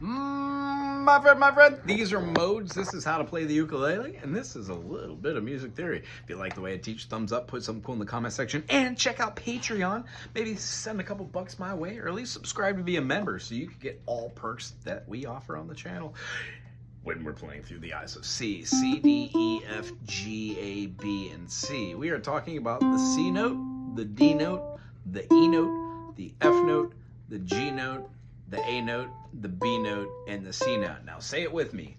My friend, these are modes. This is how to play the ukulele, and this is a little bit of music theory. If you like the way I teach, thumbs up, put something cool in the comment section, and check out Patreon. Maybe send a couple bucks my way, or at least subscribe to be a member so you can get all perks that we offer on the channel when we're playing through the eyes of C. C, D, E, F, G, A, B, and C. We are talking about the C note, the D note, the E note, the F note, the G note, the A note, the B note, and the C note. Now say it with me.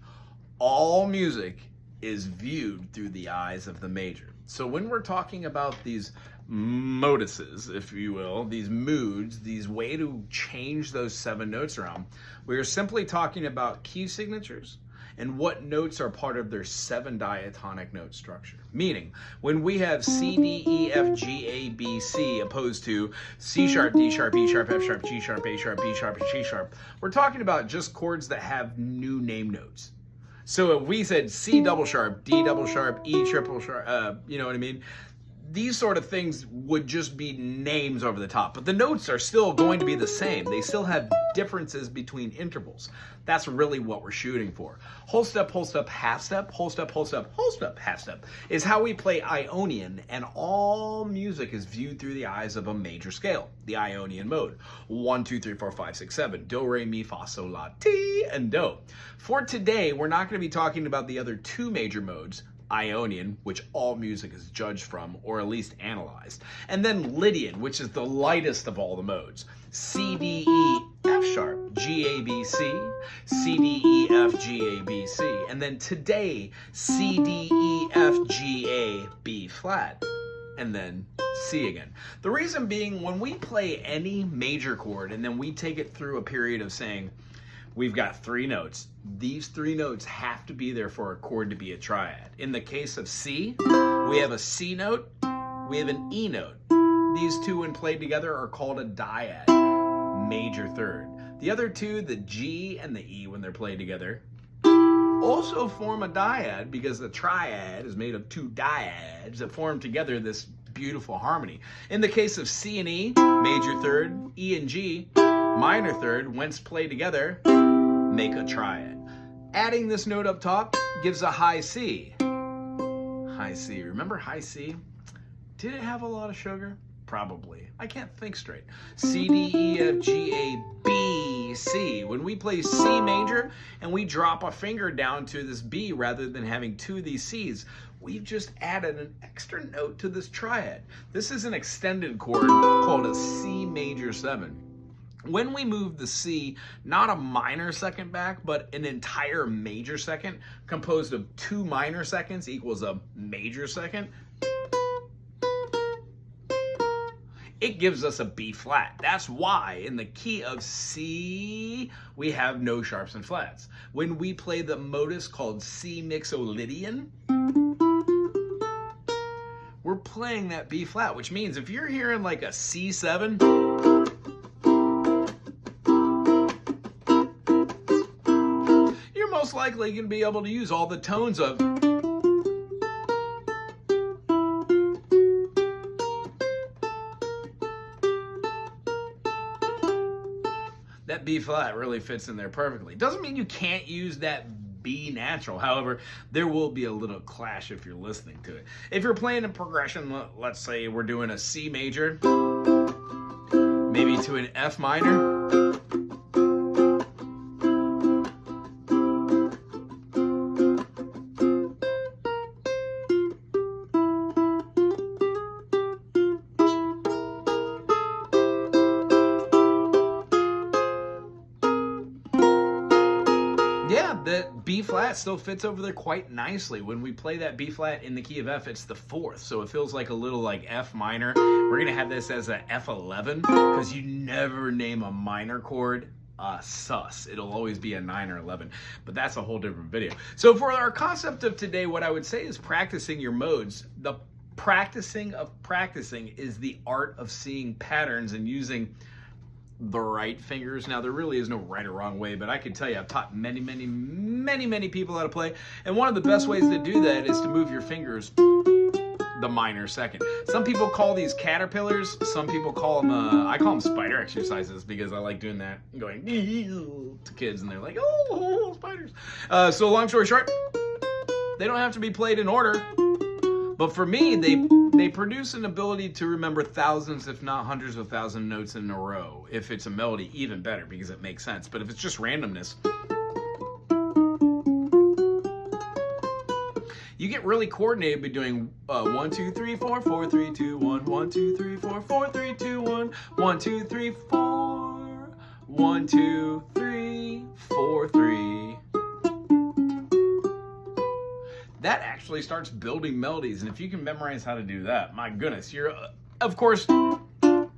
All music is viewed through the eyes of the major. So when we're talking about these moduses, if you will, these moods, these way to change those 7 notes around, we are simply talking about key signatures and what notes are part of their 7 diatonic note structure. Meaning, when we have C, D, E, F, G, A, B, C, opposed to C sharp, D sharp, E sharp, F sharp, G sharp, A sharp, B sharp, and C sharp, we're talking about just chords that have new name notes. So if we said C double sharp, D double sharp, E triple sharp, you know what I mean? These sort of things would just be names over the top, but the notes are still going to be the same. They still have differences between intervals. That's really what we're shooting for. Whole step, half step, whole step, whole step, half step is how we play Ionian, and all music is viewed through the eyes of a major scale, the Ionian mode. 1, 2, 3, 4, 5, 6, 7, do, re, mi, fa, sol, la, ti, and do. For today, we're not going to be talking about the other 2 major modes, Ionian, which all music is judged from, or at least analyzed, and then Lydian, which is the lightest of all the modes. C, D, E, F sharp, G, A, B, C, C, D, E, F, G, A, B, C, and then today, C, D, E, F, G, A, B flat, and then C again. The reason being, when we play any major chord and then we take it through a period of saying, we've got 3 notes. These 3 notes have to be there for a chord to be a triad. In the case of C, we have a C note, we have an E note. These 2 when played together are called a dyad, major third. The other 2, the G and the E when they're played together, also form a dyad because the triad is made of 2 dyads that form together this beautiful harmony. In the case of C and E, major third, E and G, minor third, whence played together, make a triad. Adding this note up top gives a high C. High C. Remember high C? Did it have a lot of sugar? Probably. I can't think straight. C, D, E, F, G, A, B, C. When we play C major and we drop a finger down to this B rather than having 2 of these C's, we've just added an extra note to this triad. This is an extended chord called a C major 7. When we move the C, not a minor second back, but an entire major second composed of 2 minor seconds equals a major second, it gives us a B flat. That's why in the key of C, we have no sharps and flats. When we play the modus called C MIXOLYDIAN, we're playing that B flat, which means if you're hearing like a C7, most likely going to be able to use all the tones of that B flat. Really fits in there perfectly. Doesn't mean you can't use that B natural. However, there will be a little clash if you're listening to it. If you're playing a progression, let's say we're doing a C major, maybe to an F minor, yeah, the B flat still fits over there quite nicely. When we play that B flat in the key of F, it's the 4th, so it feels like a little like F minor. We're gonna have this as a F11 because you never name a minor chord sus. It'll always be a 9 or 11, but that's a whole different video. So for our concept of today, what I would say is practicing your modes. The practicing of practicing is the art of seeing patterns and using the right fingers. Now, there really is no right or wrong way, but I can tell you I've taught many people how to play, and one of the best ways to do that is to move your fingers the minor second. Some people call these caterpillars. Some people call them, I call them spider exercises because I like doing that, going to kids, and they're like, oh, spiders. So long story short, they don't have to be played in order. But for me, they produce an ability to remember thousands, if not hundreds of thousand notes in a row. If it's a melody, even better because it makes sense. But if it's just randomness, you get really coordinated by doing 1, 2, 3, 4, 4, 3, 2, 1, 1, 2, 3, 4, 4, 3, 2, 1, 1, 2, 3, 4, 1, 2, 3, 4, 3. That actually starts building melodies, and if you can memorize how to do that, my goodness, you're, of course, going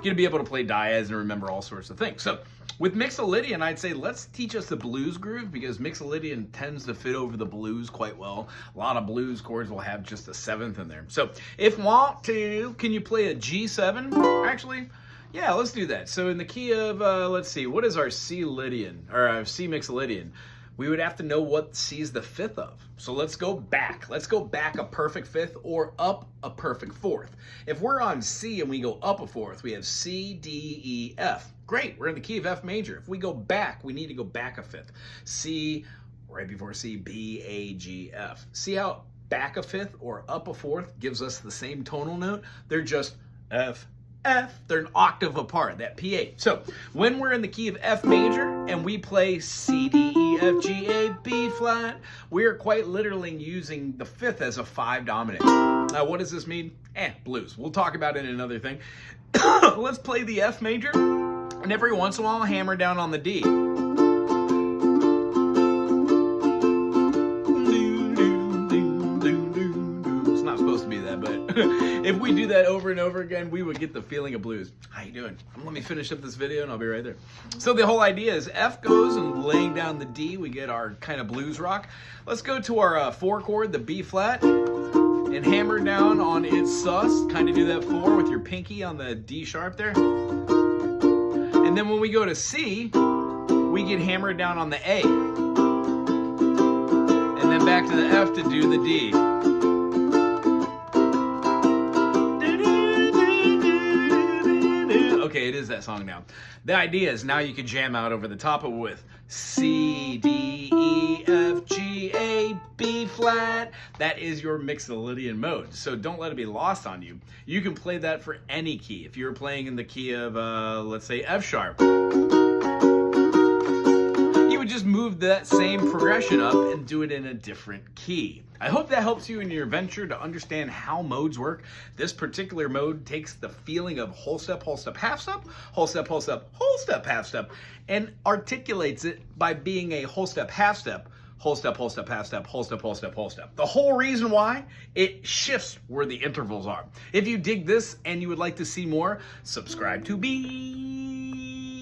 to be able to play diads and remember all sorts of things. So with MIXOLYDIAN, I'd say let's teach us the blues groove, because MIXOLYDIAN tends to fit over the blues quite well. A lot of blues chords will have just a seventh in there. So if want to, can you play a G7? Actually, yeah, let's do that. So in the key of, let's see, what is our C Lydian, or our C MIXOLYDIan? We would have to know what C is the fifth of. So let's go back. Let's go back a perfect fifth or up a perfect fourth. If we're on C and we go up a fourth, we have C, D, E, F. Great, we're in the key of F major. If we go back, we need to go back a fifth. C, right before C, B, A, G, F. See how back a fifth or up a fourth gives us the same tonal note? They're just F, F, they're an octave apart, that P8. So when we're in the key of F major and we play C, D, E, F, G, A, B flat, we are quite literally using the fifth as a 5 dominant. Now what does this mean? Blues. We'll talk about it in another thing. Let's play the F major, and every once in a while hammer down on the D. If we do that over and over again, we would get the feeling of blues. How you doing? Let me finish up this video and I'll be right there. So the whole idea is F goes and laying down the D, we get our kind of blues rock. Let's go to our 4 chord, the B flat, and hammer down on its sus. Kind of do that 4 with your pinky on the D sharp there. And then when we go to C, we get hammered down on the A. And then back to the F to do the D. Okay, it is that song now. The idea is now you can jam out over the top of it with C, D, E, F, G, A, B flat. That is your MIXOLYDIAN mode. So don't let it be lost on you. You can play that for any key. If you're playing in the key of, let's say, F sharp, you would just move that same progression up and do it in a different key. I hope that helps you in your venture to understand how modes work. This particular mode takes the feeling of whole step, half step, whole step, whole step, whole step, half step, and articulates it by being a whole step, half step, whole step, half step, whole step, whole step, whole step. The whole reason why, it shifts where the intervals are. If you dig this and you would like to see more, subscribe to be